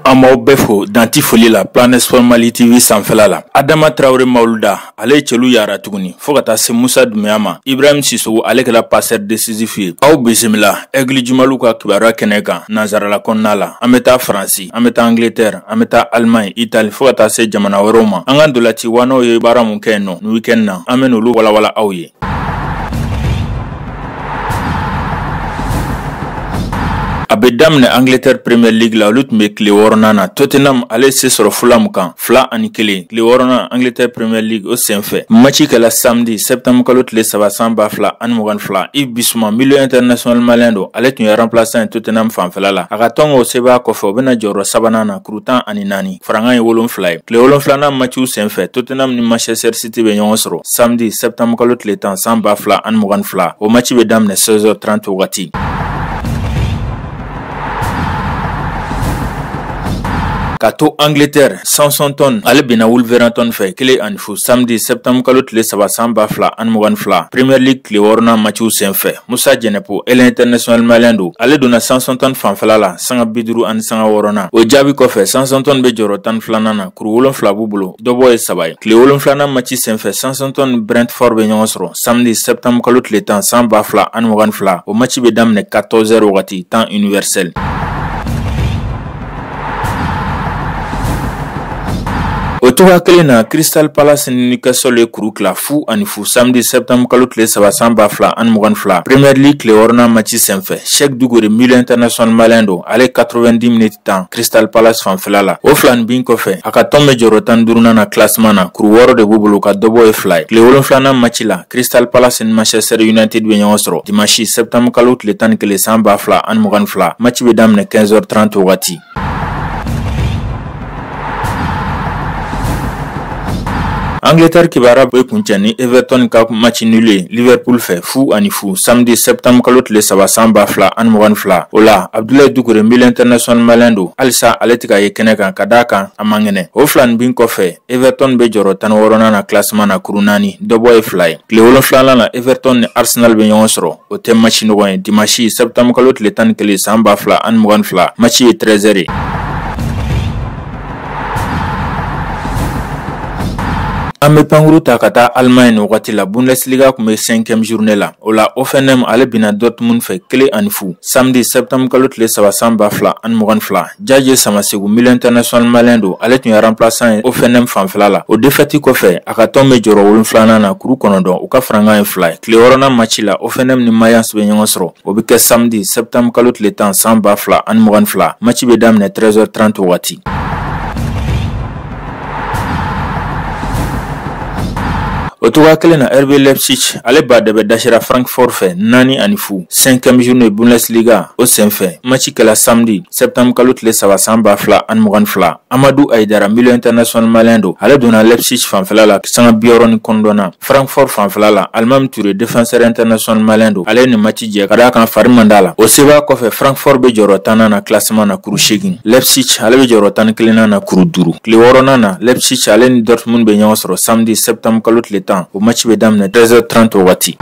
Amo befo danti foli la Planet Sport Mali TV sanfɛla la. Adama Traoré Mawuluda ale ye cɛlu yara tuguni fo ka taa se Musa Dumuyama. Ibrahim Sissoko ale kɛla passeur décisif ye. Aw bisimila Aigle Jumalu ka kibaruya kɛnɛ kan nansarala kɔnɔna la. An bɛ taa Faransi, an bɛ taa Angleterre, an bɛ taa Allemagne, Italie fo ka taa se jamana wɛrɛw ma. An ka dolati wanaw ye baara mun kɛ yen nɔ ni weekend na an bɛ n'olu walawala aw ye. A bɛ daminɛ Angleterre Premier League la olu tun bɛ tile 6nan na. Tottenham ale se sɔrɔ Fulham kan 2-1 tile 6nan Angleterre Premier League o senfɛ. Match kɛla samedi septembre kalo tile 3 san 2022. Yves Bissouma milieu international malien don ale tun ye remplaçant Tottenham fanfɛla la. A ka tɔn o sɛbɛya kɔfɛ o bɛna jɔyɔrɔ 3nan na kuru 14 farankan ye 7 ye. Tile 7nan matchiw senfɛ Tottenham ni Manchester City bɛ ɲɔgɔn sɔrɔ samedi septembre kalo tile 10 san 2022. O match bɛ daminɛ 16h30 wagati. Ka to Angleterre, Southampton ale bina Wolverhampton fɛ 1-0 samedi septembre kalo tile 3 san 2022. Premier League tile 6nan matchiw senfɛ. Musa Djenepo ele international malien don ale donna Southampton fanfɛla la sanga 56nan. O jaabi kɔfɛ Southampton bɛ jɔyɔrɔ 12nan na kuru 7 b'u bolo dɔbɔ ye 3 ye. Tile 7nan match senfɛ Southampton Brentford bɛ ɲɔgɔn sɔrɔ samedi septembre kalo tile 10 san 2022. O match bɛ daminɛ 14h wagati temps universel. O toga kelen na Crystal Palace ni Newcastle ye kuru kila 0-0 samedi septembre kalo tile 3 san 2022. Premier League tile 6nan match senfɛ. Cheikh Doucouré milieu international malien don ale 90 minutes temps Crystal Palace fanfɛla la. O filan bin kɔfɛ a ka tɔn bɛ jɔyɔrɔ 15nan na classement na kuru 6 de b'u bolo ka dɔbɔ ye 2 ye. Tile 7nan match la Crystal Palace ni Manchester United bɛ ɲɔgɔn sɔrɔ dimanche septembre kalo tile 11 san 2022. Match bɛ daminɛ 15h30 wagati. Angleterre kibara bɛ kuncɛ ni Everton ka match nul ye Liverpool fɛ 0-0 samedi septembre kalo tile 3 san 2022. O la Abdoulaye Doucouré milieu international malien don halisa ale tɛ ka ye kɛnɛ kan ka d'a kan a man kɛnɛ. O filan bin kɔfɛ Everton bɛ jɔyɔrɔ 16nan na classement na kuru 4 dɔbɔ ye 2 ye. Tile 7nan na Everton ni Arsenal bɛ ɲɔgɔn sɔrɔ o tɛ match nɔgɔ ye dimanche septembre kalo tile 11 san 2022. Match ye 13h ye. An bɛ pankuru ta ka taa Allemagne wagati la Bundesliga kun bɛ 5e journée la. O la Hoffenheim ale bina Dortmund fɛ 1-0 samedi septembre kalo tile 3 san 2022. Jadje Samasegu milieu international malien don ale tun ye remplaçant ye Hoffenheim fanfɛla la. O défaite kɔfɛ a ka tɔn bɛ jɔyɔrɔ 7nan na kuru 9 u ka farankan ye 2 ye. Tile 6nan match la Hoffenheim ni Mayence bɛ ɲɔgɔn sɔrɔ o bɛ kɛ samedi septembre kalo tile 10 san 2022. Match bɛ daminɛ 13h30 wagati. O toga kelen na RB Leipzig ale ba de bɛ dashira Frankfurt fɛ 4-0 5e journée Bundesliga o senfɛ. Match kɛla samedi septembre kalo tile 3 san 2022. Amadou Aïdara milieu international malien don ale donna Leipzig fanfɛla la sanga 69 na. Frankfurt fanfɛla la Almam Touré défenseur international malien don ale ni match jɛ ka d'a kan fari manda la. O seba kɔfɛ Frankfurt bɛ jɔyɔrɔ 10nan na classement na kuru 8. Leipzig ale bɛ jɔyɔrɔ 11nan na kuru 5. Tile 6nan na Leipzig ale ni Dortmund bɛ ɲɔgɔn sɔrɔ samedi septembre kalo tile 10 o match bɛ daminɛ 13h30 wagati.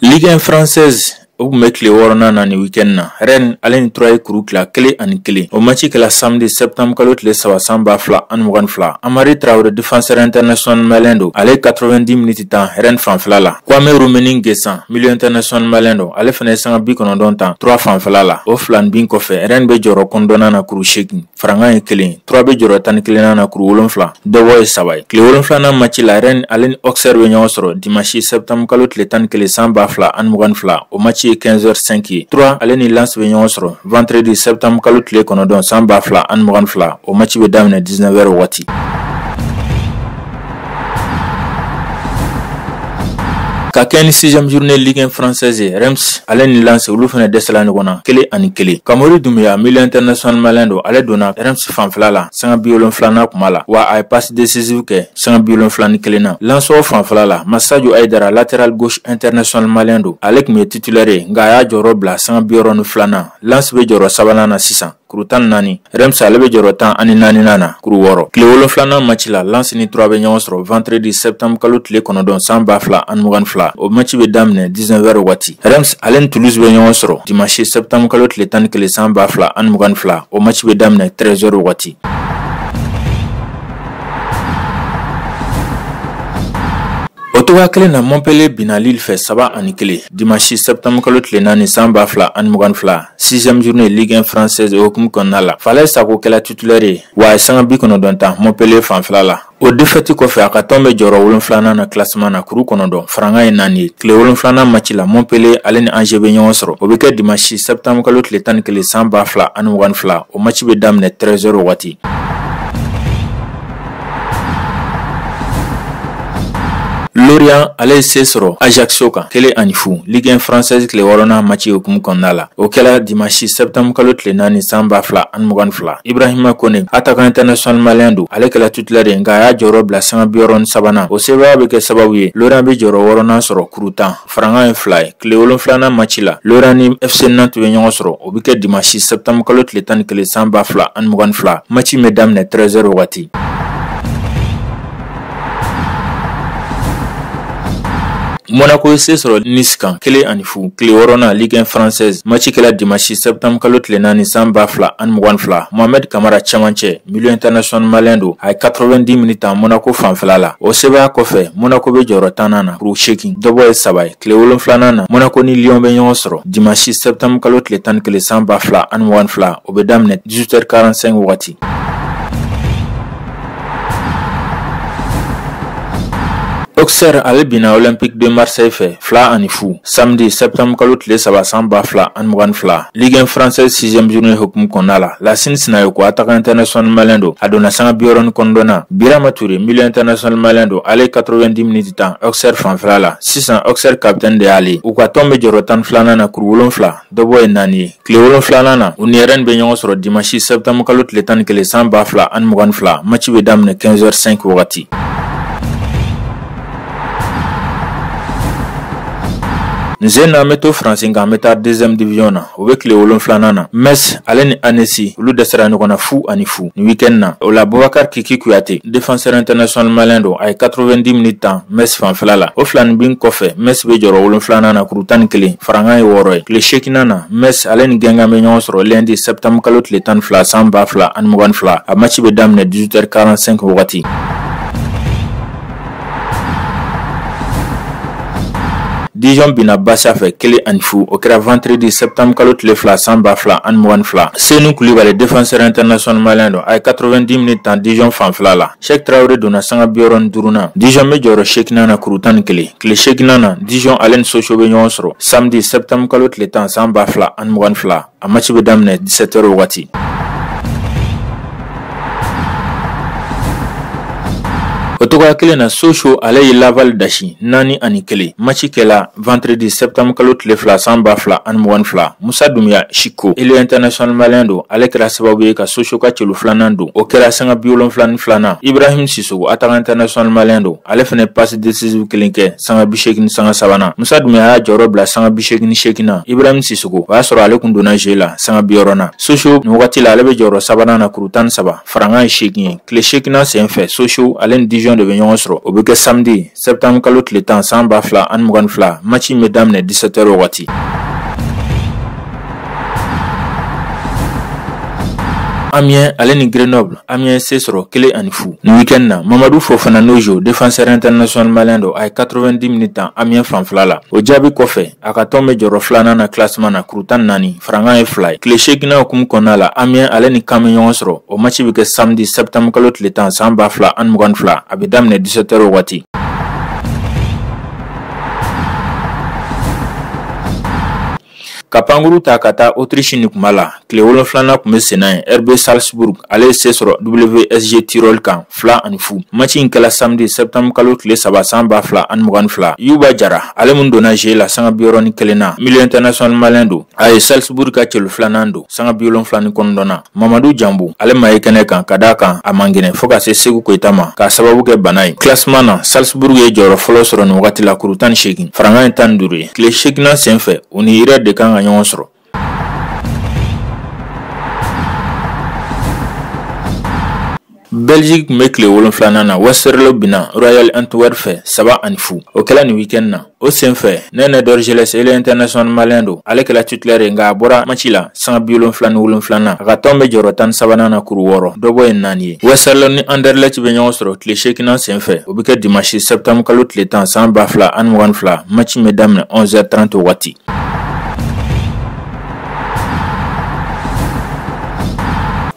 Ligue 1 française o kun bɛ tile 6nan na ni weekend na. Rennes ale ni Troyes kuru kila 1-1. O match kɛla samedi septembre kalo tile 3 san 2022. Amari Traoré défenseur international malien don ale 90 minutes temps Rennes fanfɛla la. Kwame Rummenigge Ngesan milieu international malien don ale fana ye sanga 90 temps 3 fanfɛla la. O filan bin kɔfɛ Rennes bɛ jɔyɔrɔ 9nan na kuru 8 farankan ye 1 3 bɛ jɔyɔrɔ 11nan na kuru 7 dɔbɔ ye 3 ye. Tile 7nan match la Rennes ale ni Auxerre bɛ ɲɔgɔn sɔrɔ dimanche septembre kalo tile 11 san 2022. O match 15h05 ye. 3 ale ni Lens bɛ ɲɔgɔn sɔrɔ vendredi septembre kalo tile 9 san 2022. O match bɛ daminɛ 19h wagati. Ka kɛ ni 6e journée Ligue 1 française ye Reims ale ni Lens olu fana dɛsɛla ɲɔgɔn na 1-1. Kamori Doumbia milieu international malien don ale donna Reims fanfɛla la sanga 72nan kuma la wa a ye passe décisive kɛ sanga 71 na. Lens fanfɛla la Massadio Aïdara latéral gauche international malien don ale kun ye titulaire ye nka a y'a jɔyɔrɔ bila sanga 72nan. Lens bɛ jɔyɔrɔ 3nan na sisan kuru 14. Reims ale bɛ jɔyɔrɔ 14nan na kuru 6. Tile 7nan match la Lens ni 3 bɛ ɲɔgɔn sɔrɔ vendredi septembre kalo tile 9 san 2022. fila o match bɛ daminɛ 19h waati. Reims ale ni Toulouse bɛ ɲɔgɔn sɔrɔ dimanche septembre kalo tile 11 san 2022 o match bɛ daminɛ 13h waati. O toga kelen na Montpellier bina Lille fɛ 3-1 dimanche septembre kalo tile 4 san 2022 6e journée Ligue 1 française hukumu kɔnɔna la. Falaise Sako kɛla titulaire wa sanga 90 Montpellier fanfɛla la. O défaite kɔfɛ a ka tɔn bɛ jɔyɔrɔ 7 na classement na kuru 9 faranga ye 4 ye. Tile 7 match la Montpellier ale ni Angers bɛ ɲɔgɔn sɔrɔ. O bɛ kɛ dimanche septembre kalo tile 11 san 2022 o match bɛ daminɛ 13h waati. Lorient ale se sɔrɔ Ajaccio kan 1-0 Ligue 1 française tile 8 match hukumu kɔnɔna la. O kɛla dimanche septembre kalo tile 4 san 2022. Ibrahima Kone attaquant international malien do ale kɛla titulaire nka a y'a jɔyɔrɔ bila sanga 73. O sebaya bɛ kɛ sababu ye Lorient bɛ jɔyɔrɔ 8 sɔrɔ kuru 10 faranga ye 2 ye. Tile 7 match la Lorient ni FC Nantes bɛ ɲɔgɔn sɔrɔ o bɛ kɛ dimanche septembre kalo tile 11 san 2022 match bɛ daminɛ 13h waati. Monaco se sɔrɔ Nice kan 1-0 tile 6 Ligue 1 française match kɛla dimanche septembre kalo tile 4 san 2022 Mohamed Kamara cɛmancɛ milieu international malien do a ye 90 minutes Monaco fanfɛla la. O sebaya kɔfɛ Monaco bɛ jɔyɔrɔ 10 na kuru 8 dɔbɔ ye 3 ye. Tile 7 na Monaco ni Lyon bɛ ɲɔgɔn sɔrɔ dimanche septembre kalo tile 11 san 2022 o bɛ daminɛ 18h45 waati. Auxerre ale bina Olympique de Marseille fɛ 2-0 samedi septembre kalo tile 3 san 2022 Ligue 1 française 6e journée hukumu kɔnɔna la. Lassine Sinayoko attaquant international malien do a donna sanga 90 na. Birama Touré milieu international malien do ale 90 minutes temps Auxerre fanfɛla la. Sisan Auxerre capitaine de ale u ka tɔn bɛ jɔyɔrɔ 12 na kuru 7 dɔbɔ ye 4 ye. Tile 7 na u ni Rennes bɛ ɲɔgɔn sɔrɔ dimanche septembre kalo tile 11 san 2022 match bɛ daminɛ 15h05 waati. Nzena meto France nga meta 2e division na o be tile 7 na. Metz ale ni Annecy olu dɛsɛra ɲɔgɔn na 0-0 ni weekend na. O la Boubacar Kiki Kouyaté défenseur international malien do a ye 90 minutes temps Metz fanfɛla la. O filani bin kɔfɛ Metz be jɔyɔrɔ 7 na kuru 11 faranga ye 6 ye. Tile 8 na Metz ale ni Guingamp bɛ ɲɔgɔn sɔrɔ lundi septembre kalo tile 12 san 2022 a match bɛ daminɛ 18h45 wagati. Dijon bina Bassa fɛ 1-0 o kɛra vendredi septembre kalo tile 2 san 2022 Senu Koulibaly défenseur international malien do a ye 90 minutes temps Dijon fanfɛla la. Cheikh Traoré donna sanga 65 na. Dijon bɛ jɔyɔrɔ 8 na kuru 11 tile 8 na Dijon ale ni Sochaux bɛ ɲɔgɔn sɔrɔ samedi septembre kalo tile 10 san 2022 a match bɛ daminɛ 17h wagati. O toga kelen na Sochaux ale ye Laval dashi 4-1 match kɛla vendredi septembre kalo tile 2 san 2022 Moussa Doumbia Chiko ele international malien do ale kɛra sababu ye ka Sochaux ka celu 2nan do o kɛra sanga 72 Ibrahim Sissoko attaquant international malien do ale fɛnɛ passe décisive kelen kɛ sanga 80 sanga 3 Moussa Doumbia y'a jɔyɔrɔ bila sanga 88 na. Ibrahim Sissoko o y'a sɔrɔ ale kun donna jeu la sanga 60 na. Sochaux ni wagati la ale bɛ jɔyɔrɔ 3 na kuru 13 faranga ye 8 ye. Tile 8 na sen fɛ Sochaux ale ni Dijon de bɛ ɲɔgɔn sɔrɔ o bɛ kɛ samedi septembre kalo tile 10 san 2022 match bɛ daminɛ 17h wagati. Amiens ale ni Grenoble Amiens se sɔrɔ 1-0 ni weekend na. Mamadou Fofana Nojo défenseur international malien do a ye 90 minutes temps Amiens fanfɛla la. O jaabi kɔfɛ a ka tɔn bɛ jɔyɔrɔ 2 na classement na kuru 14 faranga ye 2 ye. Tile 8 hukumu kɔnɔna la Amiens ale ni Caen bɛ ɲɔgɔn sɔrɔ o match bɛ kɛ samedi septembre kalo tile 10 san 2022 a bɛ daminɛ 17h wagati. Ka pankuru ta ka taa Autriche ni kuma la tile 7 kun bɛ senna ye. RB Salzburg ale se sɔrɔ WSG Tirol kan 2-0 match in kɛla samedi septembre kalo tile 3 san 2022 Yuba Jara ale mun donna jeu la sanga 71 na milieu international malien do a ye Salzburg ka celu 2nan do sanga 79 na. Mamadou Jambo ale ma ye kɛnɛ kan ka d'a kan a man gɛnɛ fo ka se Segu Koyita ma k'a sababu kɛ bana ye. Classement na Salzburg ye jɔyɔrɔ fɔlɔ sɔrɔ ni wagati la kuru 18 faranga ye 15 ye. Tile 8 na sen fɛ u ni Irène de kan ka ɲɔgɔn sɔrɔ. Belgique me tile 7 na Westerlo bina Royal Antwerp fɛ 3-0 o kɛla ni weekend na. O senfɛ Nene Dorgeles ele international malien do ale kɛla titulaire nga bɔra match la 7-7 na a ka tɔn bɛ jɔyɔrɔ 13 na kuru 6 dɔ bɔ ye 4 ye. Westerlo ni Anderlecht bɛ ɲɔgɔn sɔrɔ tile 8 senfɛ o bɛ kɛ dimanche septembre kalo tile 10 san 2022 match bɛ daminɛ 11h30 wagati.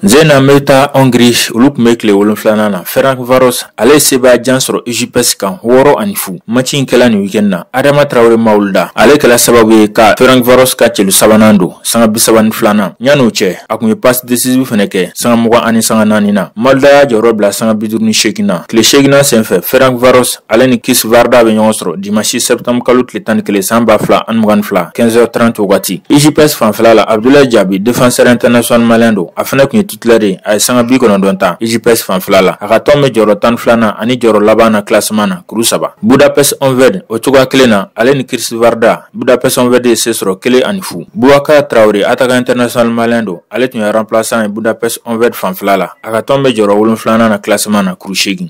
Zena meta Hongrie olu kun bɛ tile 7 na Ferencvaros ale seba jan sɔrɔ UJPS kan 6-0 match in kɛla ni weekend na. Adama Traoré Mawulda ale kɛla sababu ye ka Ferencvaros ka celu 3nan do sanga 32 na ɲan'o cɛ a kun ye passe décisive fɛnɛ kɛ sanga 20 ani sanga 4 na. Mawulda y'a jɔyɔrɔ bila sanga 58 na tile 8 senfɛ Ferencvaros ale ni Kis Varda bɛ ɲɔgɔn sɔrɔ dimanche septembre kalo tile 11 san 2022 15h30 wagati. UJPS fanfɛla la Abdoulaye Diaby défenseur international malien do a fɛnɛ kun ye titulaire a ye sanga 90 ta UJPS fanfɛla la a ka tɔn bɛ jɔyɔrɔ 12 na ani jɔyɔrɔ laban na classement na kuru 3. Budapest Honved o cogoya kelen na ale ni Kis Varda Budapest Honved ye se sɔrɔ 1-0. Boubacar Traoré attaquant international malien do ale tun ye remplaçant ye Budapest Honved fanfɛla la a ka tɔn bɛ jɔyɔrɔ 7 na classement na kuru 8.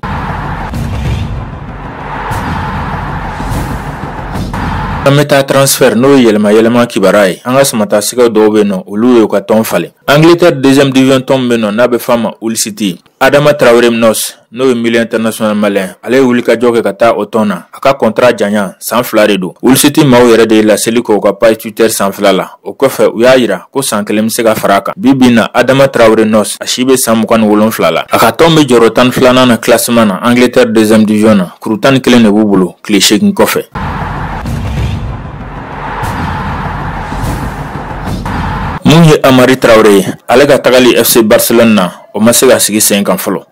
An bɛ taa transfert n'o ye yɛlɛma kibara ye an ka samata sigaw dɔw bɛ nɔ olu ye u ka tɔn falen. Angleterre deuxième division tɔn bɛ nɔ n'a bɛ f'a ma Hull City. Adama Traoré Mnos n'o ye milieu international malien ale ye wulikajɔ kɛ ka taa o tɔn na a ka contrat janya san 2 de don. Hull City maaw yɛrɛ de ye laseli kɛ u ka page Twitter sanfɛla la o kɔfɛ u y'a yira ko san 1 bɛ se ka fara a kan. Bi na Adama Traoré Mnos a si bɛ san 27 la a ka tɔn bɛ jɔyɔrɔ 12 na classement na Angleterre deuxième division na kuru 11 de b'u bolo tile 8 kɔfɛ. Mun ye Amari Traoré ale ka tagali FC Barcelone na o ma se ka sigi sen kan fɔlɔ.